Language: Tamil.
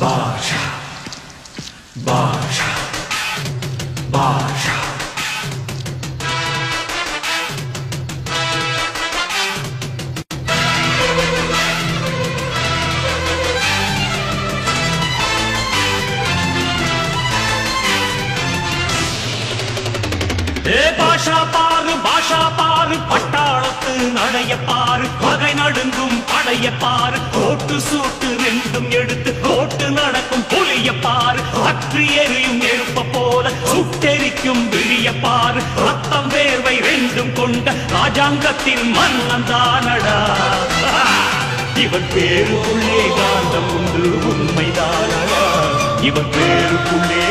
Baja, Baja, Baja. பாஷா பாரு பட்டாளத்து நடைய பாரு பகை நடுங்கும் படைய பாரு கோட்டு சூட்டு ரெண்டும் எடுத்து கோட்டு நடக்கும் புலிய பாரு அற்று எரியும் நெருப்ப போல சுட்டெரிக்கும் விழிய பாரு ரத்தம் வேர்வை ரெண்டும் கொண்ட ராஜாங்கத்தின் மன்னன் தானடா இவன் பேருக்குள்ளே காந்தம் உண்டு உண்மைதானடா இவன் பேருக்குள்ளே